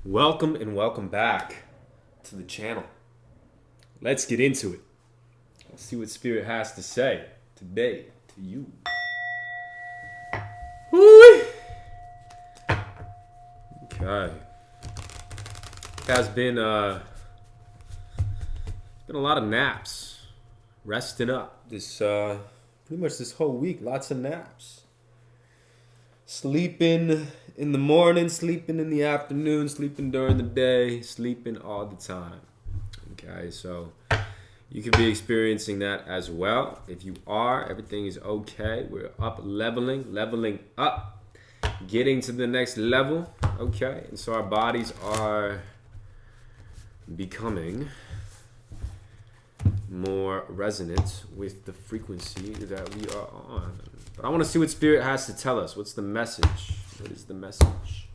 Welcome and welcome back to the channel. Let's get into it. Let's see what Spirit has to say today to you. Woo! Okay. It has been a lot of naps, resting up this pretty much this whole week. Lots of naps. Sleeping in the morning, sleeping in the afternoon, sleeping during the day, sleeping all the time. Okay, so you could be experiencing that as well. If you are, everything is okay. We're up leveling up, getting to the next level. Okay, and so our bodies are becoming more resonant with the frequency that we are on. But I want to see what Spirit has to tell us. What's the message? What is the message?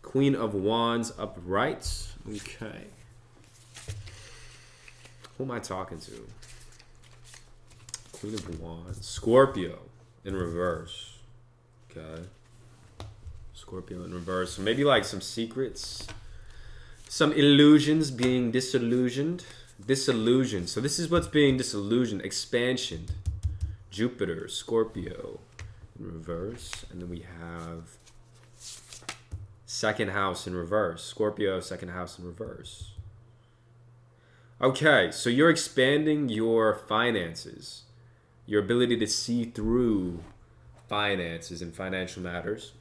Queen of Wands upright. Okay. Who am I talking to? Queen of Wands. Scorpio in reverse. Okay. Scorpio in reverse. So maybe like some secrets. Some illusions being disillusioned. Disillusioned. So this is what's being disillusioned. Expansion. Jupiter, Scorpio in reverse. And then we have second house in reverse. Scorpio, second house in reverse. Okay, so you're expanding your finances. Your ability to see through finances and financial matters.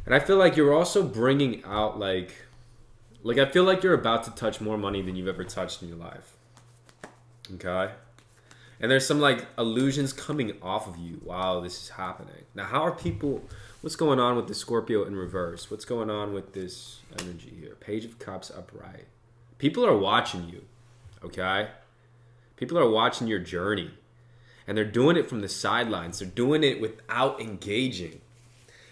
And I feel like you're also bringing out like I feel like you're about to touch more money than you've ever touched in your life. Okay? And there's some like illusions coming off of you while this is happening. Now, how are people, what's going on with the Scorpio in reverse? What's going on with this energy here? Page of Cups upright. People are watching you, okay? People are watching your journey. And they're doing it from the sidelines. They're doing it without engaging.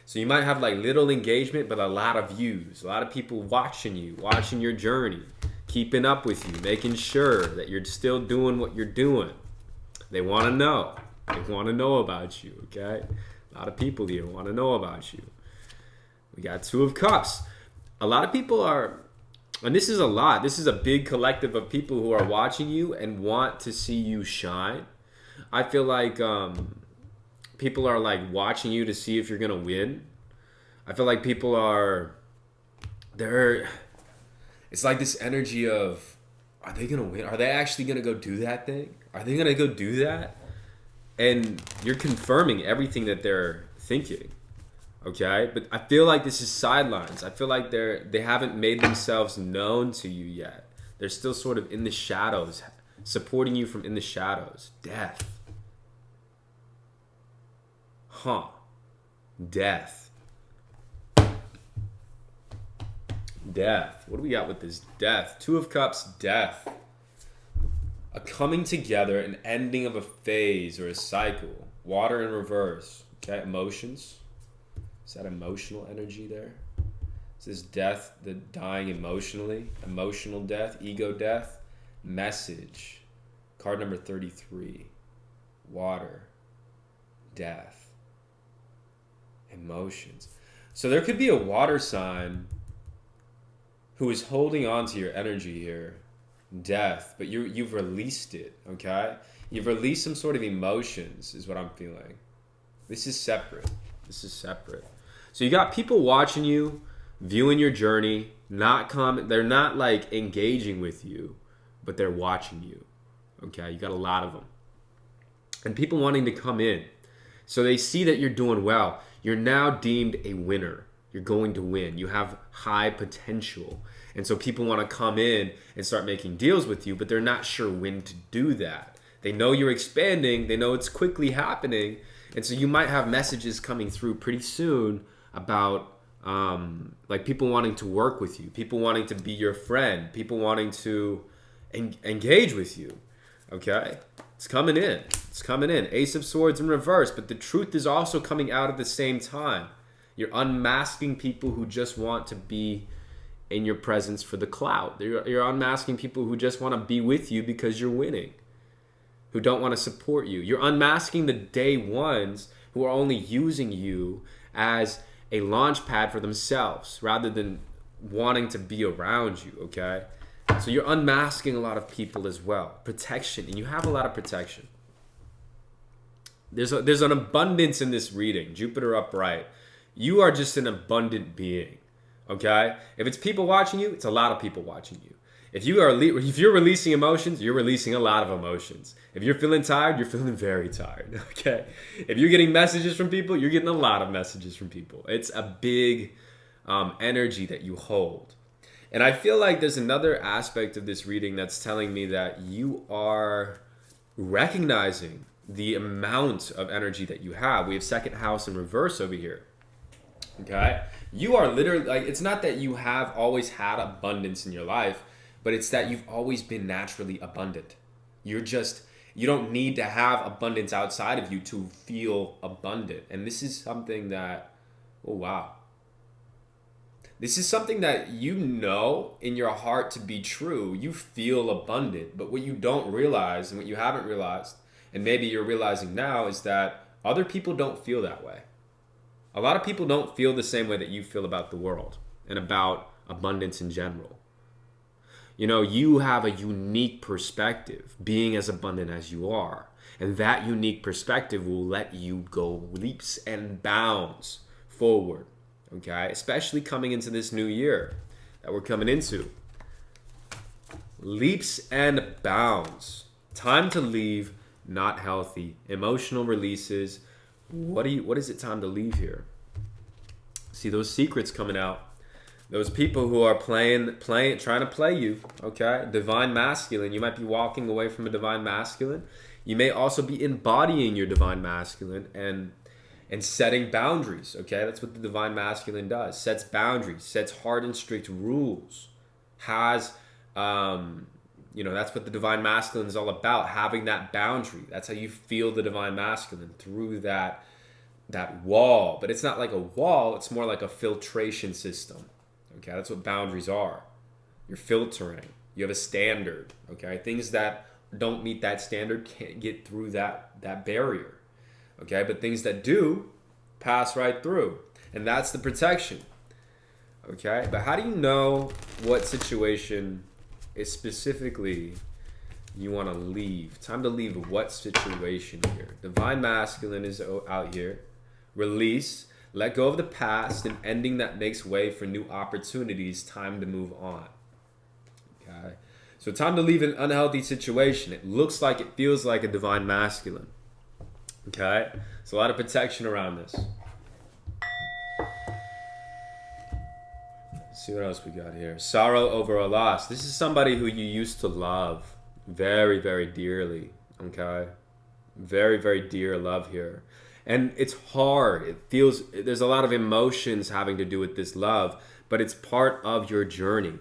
So you might have like little engagement, but a lot of views. A lot of people watching you, watching your journey, keeping up with you, making sure that you're still doing what you're doing. They want to know. They want to know about you, okay? A lot of people here want to know about you. We got Two of Cups. A lot of people are, and this is a lot. This is a big collective of people who are watching you and want to see you shine. I feel like people are like watching you to see if you're going to win. I feel like people are, it's like this energy of, are they going to win? Are they actually going to go do that thing? Are they going to go do that? And you're confirming everything that they're thinking. Okay? But I feel like this is sidelines. I feel like they haven't made themselves known to you yet. They're still sort of in the shadows, supporting you from in the shadows. Death. Huh. Death. Death. What do we got with this death? Two of Cups, death. A coming together, an ending of a phase or a cycle. Water in reverse. Okay, emotions. Is that emotional energy there? Is this death, the dying emotionally? Emotional death, ego death. Message. Card number 33. Water. Death. Emotions. So there could be a water sign who is holding on to your energy here. Death, but you've released it, okay? You've released some sort of emotions is what I'm feeling. This is separate. This is separate. So you got people watching you, viewing your journey, they're not like engaging with you, but they're watching you. Okay? You got a lot of them. And people wanting to come in. So they see that you're doing well. You're now deemed a winner. You're going to win. You have high potential. And so people want to come in and start making deals with you, but they're not sure when to do that. They know you're expanding. They know it's quickly happening. And so you might have messages coming through pretty soon about like people wanting to work with you, people wanting to be your friend, people wanting to engage with you. Okay? It's coming in. It's coming in. Ace of Swords in reverse, but the truth is also coming out at the same time. You're unmasking people who just want to be in your presence for the clout. You're unmasking people who just want to be with you because you're winning, who don't want to support you. You're unmasking the day ones who are only using you as a launch pad for themselves rather than wanting to be around you, okay? So you're unmasking a lot of people as well. Protection, and you have a lot of protection. There's an abundance in this reading. Jupiter upright. You are just an abundant being, okay? If it's people watching you, it's a lot of people watching you. If you're releasing emotions, you're releasing a lot of emotions. If you're feeling tired, you're feeling very tired, okay? If you're getting messages from people, you're getting a lot of messages from people. It's a big energy that you hold. And I feel like there's another aspect of this reading that's telling me that you are recognizing the amount of energy that you have. We have second house in reverse over here. Okay? You are literally, like, it's not that you have always had abundance in your life, but it's that you've always been naturally abundant. You don't need to have abundance outside of you to feel abundant. And this is something that, oh wow. This is something that you know in your heart to be true. You feel abundant, but what you don't realize and what you haven't realized, and maybe you're realizing now, is that other people don't feel that way. A lot of people don't feel the same way that you feel about the world and about abundance in general. You know, you have a unique perspective, being as abundant as you are. And that unique perspective will let you go leaps and bounds forward, okay? Especially coming into this new year that we're coming into. Leaps and bounds. Time to leave, not healthy. Emotional releases. What is it time to leave here? See those secrets coming out. Those people who are trying to play you, okay? Divine masculine. You might be walking away from a divine masculine. You may also be embodying your divine masculine and setting boundaries, okay? That's what the divine masculine does. Sets boundaries, sets hard and strict rules. That's what the divine masculine is all about, having that boundary. That's how you feel the divine masculine, through that wall. But it's not like a wall, it's more like a filtration system. Okay, that's what boundaries are. You're filtering. You have a standard. Okay, things that don't meet that standard can't get through that barrier. Okay, but things that do pass right through, and that's the protection. Okay, but how do you know what situation is specifically you want to leave? Time to leave what situation here? Divine masculine is out here. Release. Let go of the past, and ending that makes way for new opportunities. Time to move on. Okay? So time to leave an unhealthy situation. It looks like, it feels like a divine masculine. Okay? So a lot of protection around this. Let's see what else we got here. Sorrow over a loss. This is somebody who you used to love very, very dearly. Okay? Very, very dear love here. And it's hard. It feels, there's a lot of emotions having to do with this love, but it's part of your journey.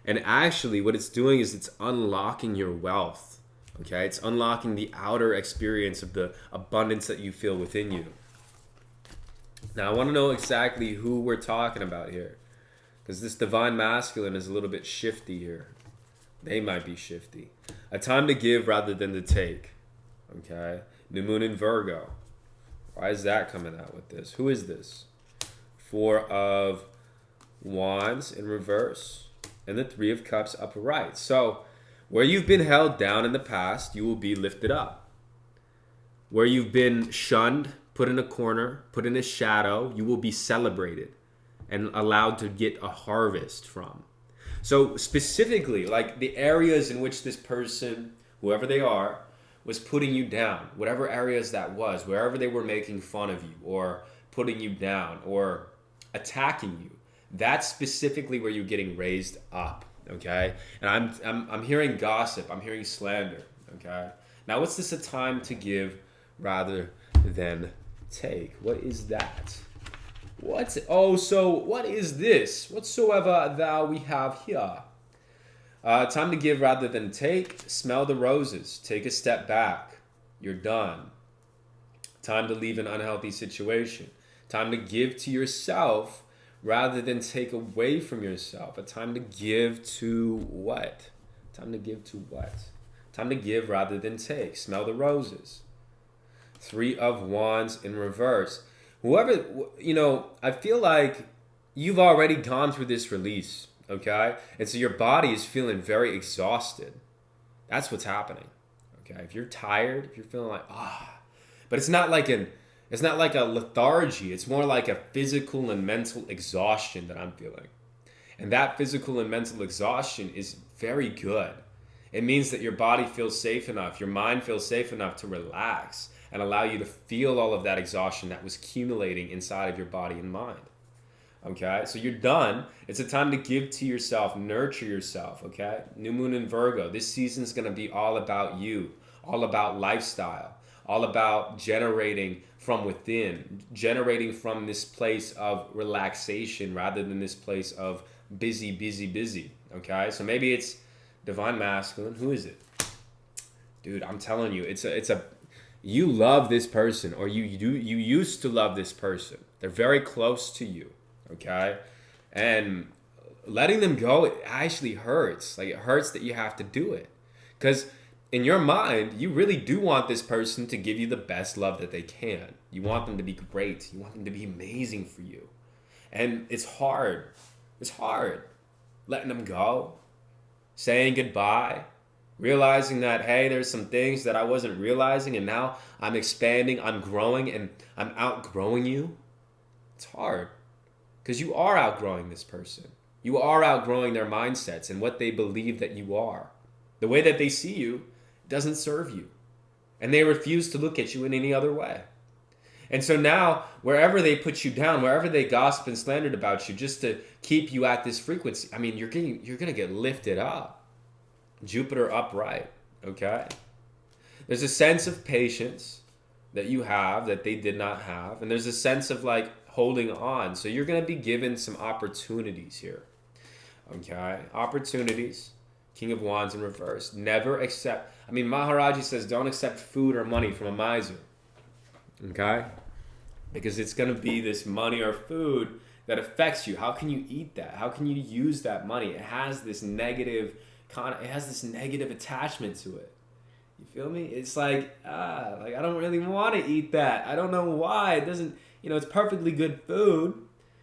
And actually what it's doing is it's unlocking your wealth. Okay? It's unlocking the outer experience of the abundance that you feel within you. Now I want to know exactly who we're talking about here, because this divine masculine is a little bit shifty here. They might be shifty. A time to give rather than to take. Okay? New moon in Virgo. Why is that coming out with this? Who is this? Four of Wands in reverse. And the Three of Cups upright. So, where you've been held down in the past, you will be lifted up. Where you've been shunned, put in a corner, put in a shadow, you will be celebrated and allowed to get a harvest from. So, specifically, like the areas in which this person, whoever they are, was putting you down, whatever areas that was, wherever they were making fun of you or putting you down or attacking you, that's specifically where you're getting raised up, okay? And I'm hearing gossip, I'm hearing slander, okay? Now, what's this a time to give rather than take? What is that? So what is this? Whatsoever thou we have here. Time to give rather than take. Smell the roses. Take a step back. You're done. Time to leave an unhealthy situation. Time to give to yourself rather than take away from yourself. A time to give to what? Time to give to what? Time to give rather than take. Smell the roses. Three of Wands in reverse. Whoever, I feel like you've already gone through this release, okay? And so your body is feeling very exhausted. That's what's happening. Okay? If you're tired, if you're feeling like but it's not like a lethargy. It's more like a physical and mental exhaustion that I'm feeling. And that physical and mental exhaustion is very good. It means that your body feels safe enough, your mind feels safe enough to relax and allow you to feel all of that exhaustion that was accumulating inside of your body and mind. Okay, so you're done. It's a time to give to yourself, nurture yourself. Okay, new moon in Virgo. This season is going to be all about you, all about lifestyle, all about generating from within, generating from this place of relaxation rather than this place of busy, busy, busy. Okay, so maybe it's divine masculine. Who is it? Dude, I'm telling you, it's a you love this person, or you used to love this person. They're very close to you. Okay, and letting them go, it actually hurts. Like, it hurts that you have to do it, because in your mind you really do want this person to give you the best love that they can. You want them to be great, you want them to be amazing for you, and it's hard letting them go, saying goodbye, realizing that, hey, there's some things that I wasn't realizing, and now I'm expanding, I'm growing, and I'm outgrowing you. It's hard. Because you are outgrowing this person. You are outgrowing their mindsets and what they believe that you are. The way that they see you doesn't serve you. And they refuse to look at you in any other way. And so now, wherever they put you down, wherever they gossip and slandered about you just to keep you at this frequency, I mean, you're going to get lifted up. Jupiter upright, okay? There's a sense of patience that you have that they did not have. And there's a sense of like holding on. So you're going to be given some opportunities here. Okay? Opportunities. King of Wands in reverse. Never accept. I mean, Maharaji says don't accept food or money from a miser. Okay? Because it's going to be this money or food that affects you. How can you eat that? How can you use that money? It has this negative attachment to it. You feel me? It's like I don't really want to eat that. I don't know why. It doesn't, it's perfectly good food.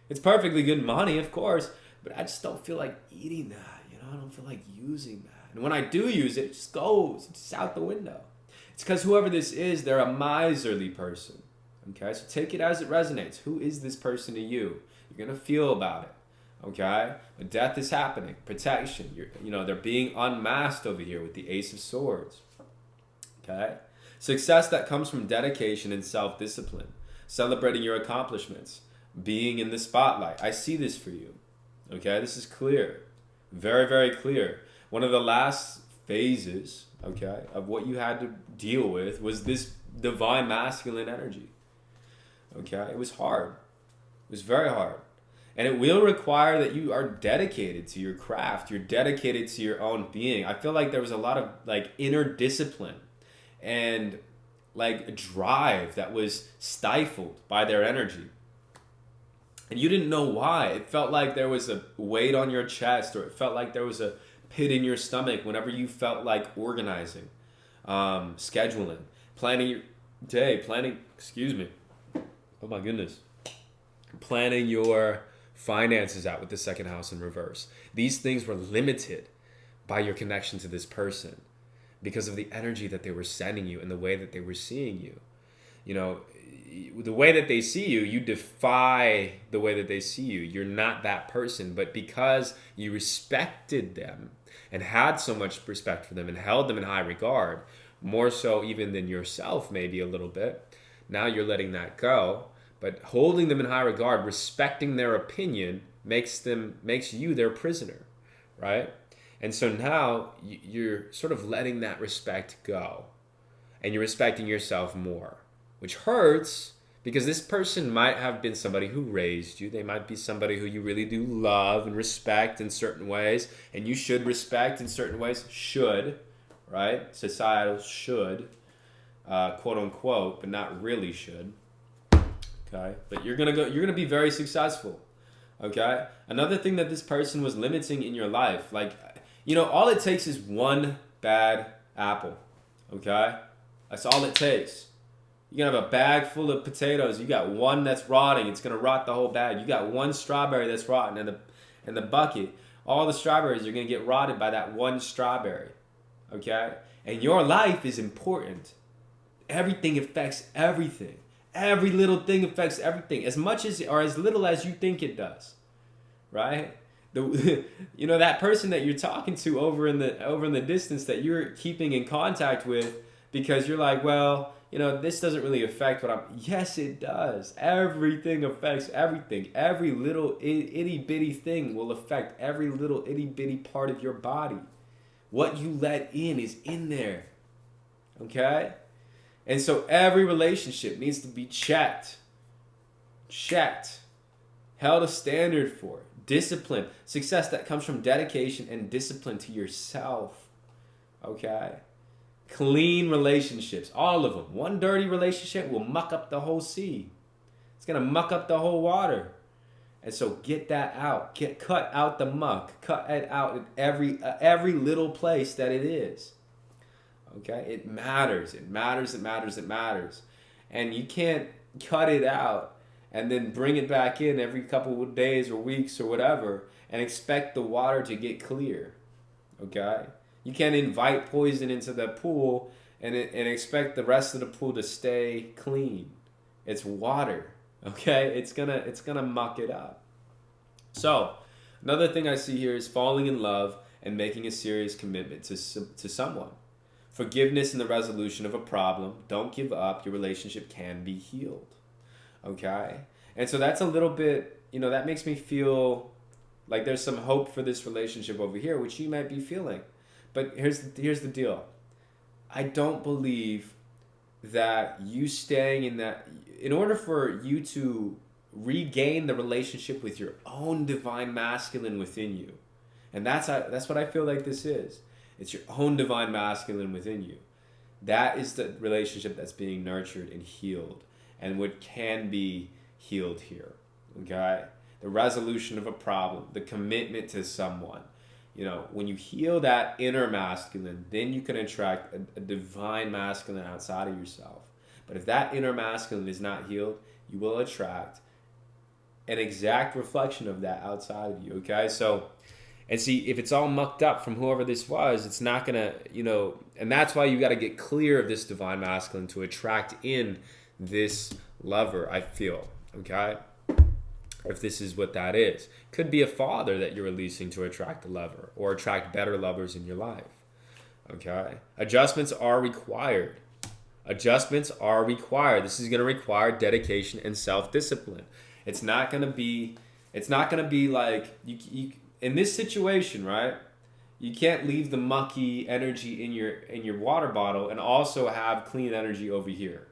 It's perfectly good money, of course, but I just don't feel like eating that. I don't feel like using that. And when I do use it, it just goes. It's just out the window. It's because whoever this is, they're a miserly person. Okay? So take it as it resonates. Who is this person to you? You're going to feel about it. Okay? But death is happening. Protection. They're being unmasked over here with the Ace of Swords. Okay? Success that comes from dedication and self-discipline. Celebrating your accomplishments. Being in the spotlight. I see this for you. Okay? This is clear. Very, very clear. One of the last phases, okay, of what you had to deal with was this divine masculine energy. Okay? It was hard. It was very hard. And it will require that you are dedicated to your craft. You're dedicated to your own being. I feel like there was a lot of inner discipline and drive that was stifled by their energy. And you didn't know why. It felt like there was a weight on your chest, or it felt like there was a pit in your stomach whenever you felt like organizing, scheduling, planning your day, oh my goodness, planning your finances out with the second house in reverse. These things were limited by your connection to this person because of the energy that they were sending you and the way that they were seeing you. The way that they see you, you defy the way that they see you. You're not that person. But because you respected them and had so much respect for them and held them in high regard, more so even than yourself maybe a little bit, now you're letting that go. But holding them in high regard, respecting their opinion, makes you their prisoner, right? And so now you're sort of letting that respect go. And you're respecting yourself more. Which hurts, because this person might have been somebody who raised you. They might be somebody who you really do love and respect in certain ways. And you should respect in certain ways. Should, right? Societal should, quote unquote, but not really should. Okay? But you're gonna be very successful. Okay? Another thing that this person was limiting in your life, all it takes is one bad apple. Okay? That's all it takes. You can have a bag full of potatoes. You got one that's rotting. It's gonna rot the whole bag. You got one strawberry that's rotten in the bucket. All the strawberries are gonna get rotted by that one strawberry. Okay? And your life is important. Everything affects everything. Every little thing affects everything, as much as or as little as you think it does. Right? That person that you're talking to over in the distance that you're keeping in contact with, because you're like, well, this doesn't really affect what I'm. Yes, it does. Everything affects everything. Every little itty bitty thing will affect every little itty bitty part of your body. What you let in is in there. Okay? And so every relationship needs to be checked, held a standard for, discipline, success that comes from dedication and discipline to yourself. Okay? Clean relationships, all of them. One dirty relationship will muck up the whole sea. It's going to muck up the whole water. And so get that out. Cut out the muck. Cut it out in every little place that it is. Okay? It matters. It matters. It matters. It matters. And you can't cut it out and then bring it back in every couple of days or weeks or whatever and expect the water to get clear. Okay? You can't invite poison into the pool and expect the rest of the pool to stay clean. It's water. Okay? It's gonna muck it up. So, another thing I see here is falling in love and making a serious commitment to someone. Forgiveness and the resolution of a problem. Don't give up. Your relationship can be healed. Okay? And so that's a little bit, that makes me feel like there's some hope for this relationship over here, which you might be feeling. But here's the deal. I don't believe that you staying in that, in order for you to regain the relationship with your own divine masculine within you, and that's what I feel like this is. It's your own divine masculine within you. That is the relationship that's being nurtured and healed, and what can be healed here. Okay? The resolution of a problem, the commitment to someone. When you heal that inner masculine, then you can attract a divine masculine outside of yourself. But if that inner masculine is not healed, you will attract an exact reflection of that outside of you. Okay? So, and see, if it's all mucked up from whoever this was, it's not gonna, and that's why you got to get clear of this divine masculine to attract in this lover, I feel. Okay? If this is what that is. Could be a father that you're releasing to attract a lover or attract better lovers in your life. Okay? Adjustments are required. Adjustments are required. This is going to require dedication and self-discipline. It's not going to be like you in this situation, right? You can't leave the mucky energy in your water bottle and also have clean energy over here.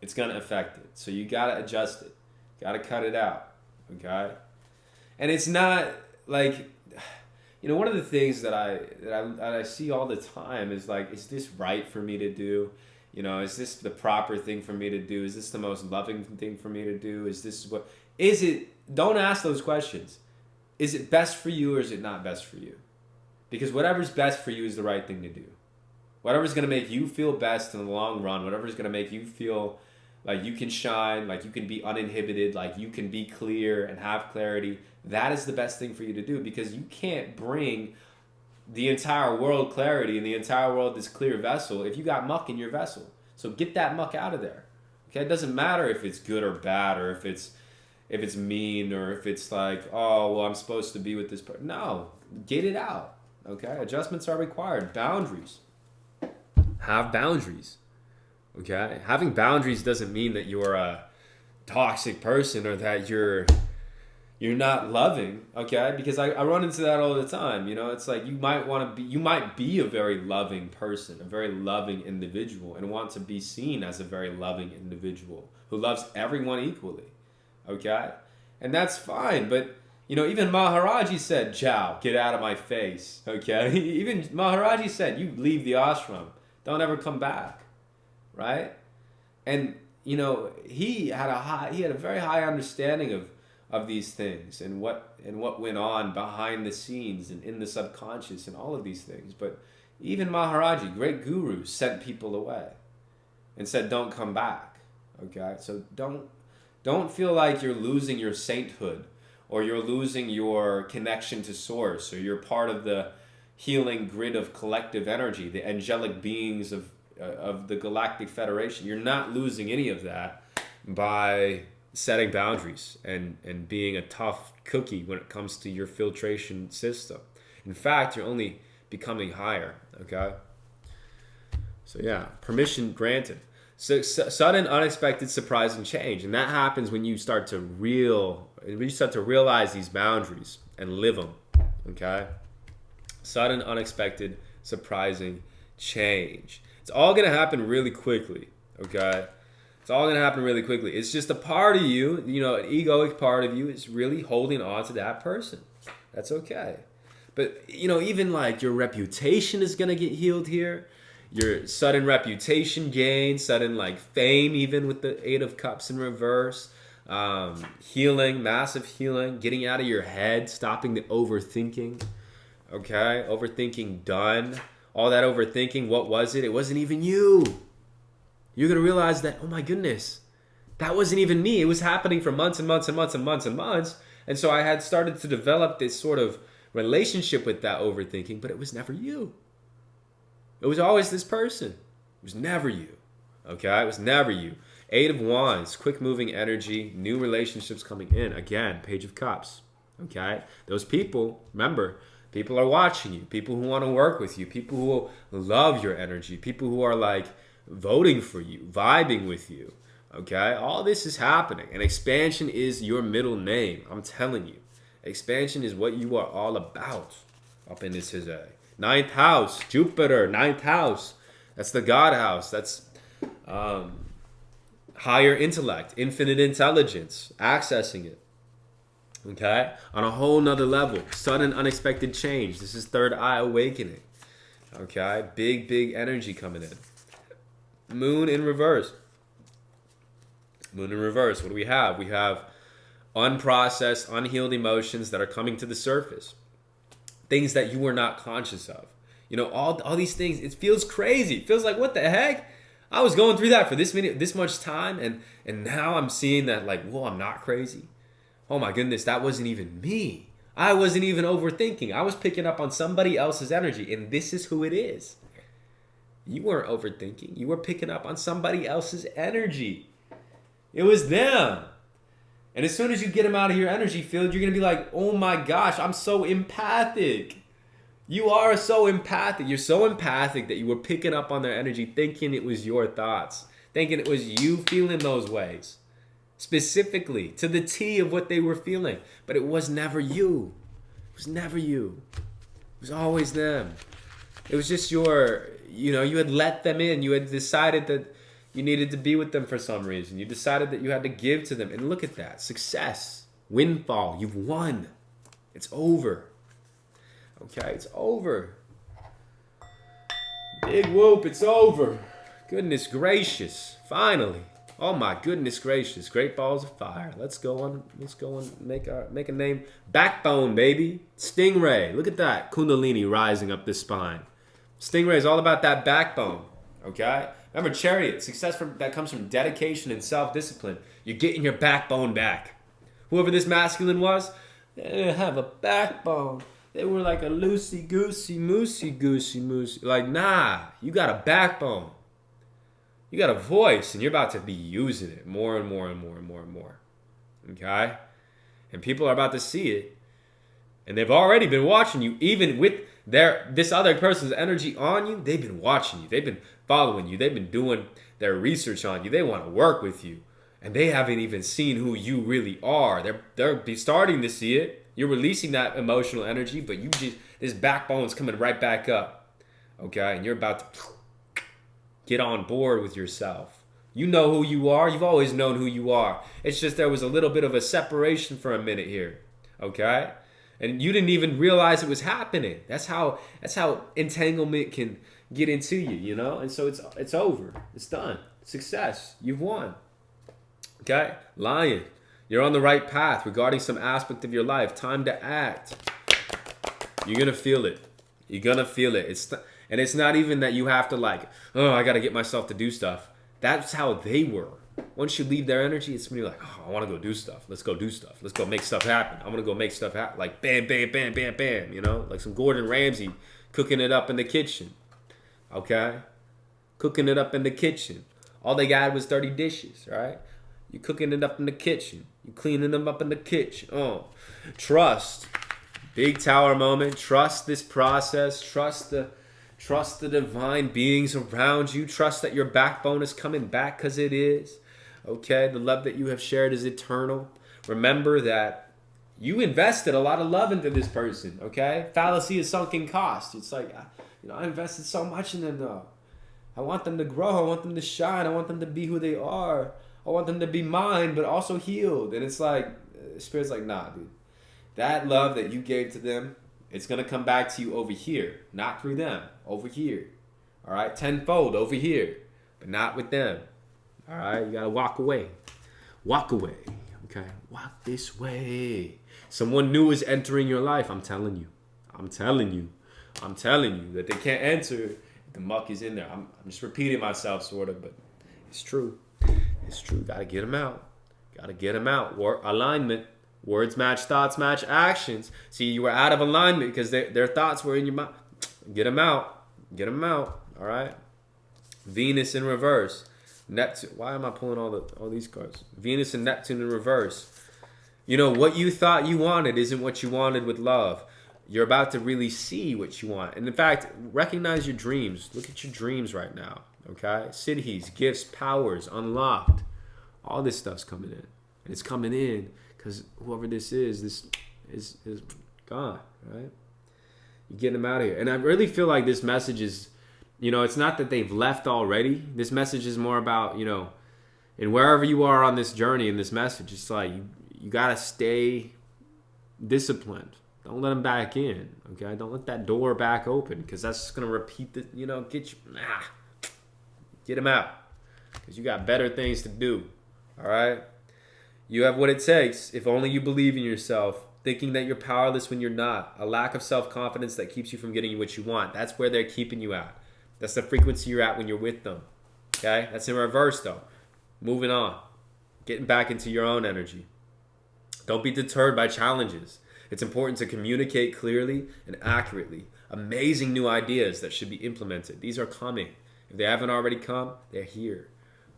It's going to affect it. So you got to adjust it. Got to cut it out. Okay? And it's not like, one of the things that I see all the time is like, is this right for me to do? Is this the proper thing for me to do? Is this the most loving thing for me to do? Don't ask those questions. Is it best for you or is it not best for you? Because whatever's best for you is the right thing to do. Whatever's going to make you feel best in the long run, whatever's going to make you feel like you can shine, like you can be uninhibited, like you can be clear and have clarity, that is the best thing for you to do, because you can't bring the entire world clarity and the entire world this clear vessel if you got muck in your vessel. So get that muck out of there. Okay? It doesn't matter if it's good or bad, or if it's mean, or if it's like, oh, well, I'm supposed to be with this person. No, get it out. Okay? Adjustments are required. Boundaries. Have boundaries. Okay? Having boundaries doesn't mean that you're a toxic person or that you're not loving, okay? Because I run into that all the time. It's like you might be a very loving person, a very loving individual, and want to be seen as a very loving individual who loves everyone equally. Okay? And that's fine, but even Maharaji said, "Jao, get out of my face." Okay? Even Maharaji said, "You leave the ashram. Don't ever come back." Right? And he had a very high understanding of these things and what went on behind the scenes and in the subconscious and all of these things. But even Maharaji, great guru, sent people away and said, "Don't come back." Okay, so don't feel like you're losing your sainthood, or you're losing your connection to source, or you're part of the healing grid of collective energy, the angelic beings of the Galactic Federation. You're not losing any of that by setting boundaries and being a tough cookie when it comes to your filtration system. In fact, you're only becoming higher, okay? So yeah, permission granted. So, sudden, unexpected, surprising change, and that happens when you start to realize these boundaries and live them. Okay, sudden, unexpected, surprising change. It's all gonna happen really quickly. Okay, it's all gonna happen really quickly. It's just a part of you, an egoic part of you, is really holding on to that person. That's okay, but even like your reputation is gonna get healed here. Your sudden reputation gain, sudden like fame, even with the Eight of Cups in reverse. Healing, massive healing, getting out of your head, stopping the overthinking. Okay, overthinking done. All that overthinking, what was it? It wasn't even you. You're gonna realize that, oh my goodness, that wasn't even me. It was happening for months and months and months and months and months. And so I had started to develop this sort of relationship with that overthinking, but it was never you. It was always this person. It was never you. Okay? It was never you. Eight of Wands, quick moving energy, new relationships coming in. Again, Page of Cups. Okay? Those people, remember, people are watching you. People who want to work with you. People who love your energy. People who are like voting for you, vibing with you. Okay? All this is happening. And expansion is your middle name. I'm telling you. Expansion is what you are all about up in this Hizay. Ninth house, Jupiter, ninth house. That's the God house. That's higher intellect, infinite intelligence, accessing it. Okay? On a whole nother level. Sudden, unexpected change. This is third eye awakening. Okay? Big, big energy coming in. Moon in reverse. Moon in reverse. What do we have? We have unprocessed, unhealed emotions that are coming to the surface. Things that you were not conscious of. All these things, it feels crazy. It feels like, what the heck? I was going through that for this much time, and now I'm seeing that, like, whoa, I'm not crazy. Oh my goodness, that wasn't even me. I wasn't even overthinking. I was picking up on somebody else's energy, and this is who it is. You weren't overthinking. You were picking up on somebody else's energy. It was them. And as soon as you get them out of your energy field, you're going to be like, oh my gosh, I'm so empathic. You are so empathic. You're so empathic that you were picking up on their energy, thinking it was your thoughts, thinking it was you feeling those ways, specifically to the T of what they were feeling. But it was never you. It was never you. It was always them. It was just you had let them in. You had decided that you needed to be with them for some reason. You decided that you had to give to them. And look at that. Success. Windfall. You've won. It's over. Okay, it's over. Big whoop, it's over. Goodness gracious. Finally. Oh my goodness gracious. Great balls of fire. Let's go on make a name. Backbone, baby. Stingray. Look at that. Kundalini rising up the spine. Stingray is all about that backbone. Okay? Remember, Chariot, success that comes from dedication and self-discipline. You're getting your backbone back. Whoever this masculine was, they didn't have a backbone. They were like a loosey-goosey, moosey-goosey. Like, nah, you got a backbone. You got a voice, and you're about to be using it more and more and more and more and more. Okay? And people are about to see it. And they've already been watching you, even with this other person's energy on you. They've been watching you. They've been following you. They've been doing their research on you. They want to work with you. And they haven't even seen who you really are. They're starting to see it. You're releasing that emotional energy, but this backbone's coming right back up. Okay? And you're about to get on board with yourself. You know who you are. You've always known who you are. It's just there was a little bit of a separation for a minute here. Okay? And you didn't even realize it was happening. That's how entanglement can get into you, And so it's over. It's done. Success. You've won. Okay? Lion. You're on the right path regarding some aspect of your life. Time to act. You're going to feel it. You're going to feel it. And it's not even that you have to I got to get myself to do stuff. That's how they were. Once you leave their energy, it's gonna be like, oh, I want to go do stuff. Let's go do stuff. Let's go make stuff happen. I want to go make stuff happen. Like bam, bam, bam, bam, bam. You know, like some Gordon Ramsay cooking it up in the kitchen. Okay, cooking it up in the kitchen. All they got was dirty dishes, right? You cooking it up in the kitchen. You cleaning them up in the kitchen. Oh, trust. Big tower moment. Trust this process. Trust the divine beings around you. Trust that your backbone is coming back, because it is. Okay, the love that you have shared is eternal. Remember that you invested a lot of love into this person. Okay, fallacy is sunken cost. It's like, I invested so much in them though. I want them to grow. I want them to shine. I want them to be who they are. I want them to be mine, but also healed. And it's like, Spirit's like, nah, dude. That love that you gave to them, it's going to come back to you over here. Not through them. Over here. All right? Tenfold over here. But not with them. All right? You got to walk away. Walk away. Okay? Walk this way. Someone new is entering your life. I'm telling you. I'm telling you. I'm telling you that they can't enter. The muck is in there. I'm just repeating myself, sort of, but it's true. It's true. Got to get them out. Got to get them out. Alignment. Words match thoughts, match actions. See, you were out of alignment because their thoughts were in your mind. Get them out. Get them out. All right. Venus in reverse. Neptune. Why am I pulling all these cards? Venus and Neptune in reverse. You know, what you thought you wanted isn't what you wanted with love. You're about to really see what you want. And in fact, recognize your dreams. Look at your dreams right now. Okay? Siddhis, gifts, powers, unlocked. All this stuff's coming in. And it's coming in because whoever this is gone, right? You get them out of here. And I really feel like this message is, it's not that they've left already. This message is more about, and wherever you are on this journey in this message, it's like you got to stay disciplined. Don't let them back in, okay? Don't let that door back open, because that's just going to repeat the, get them out, because you got better things to do, all right? You have what it takes if only you believe in yourself, thinking that you're powerless when you're not, a lack of self-confidence that keeps you from getting what you want. That's where they're keeping you at. That's the frequency you're at when you're with them, okay? That's in reverse, though. Moving on, getting back into your own energy. Don't be deterred by challenges. It's important to communicate clearly and accurately. Amazing new ideas that should be implemented. These are coming. If they haven't already come, they're here.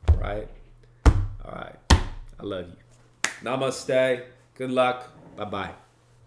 All right? All right. I love you. Namaste. Good luck. Bye-bye.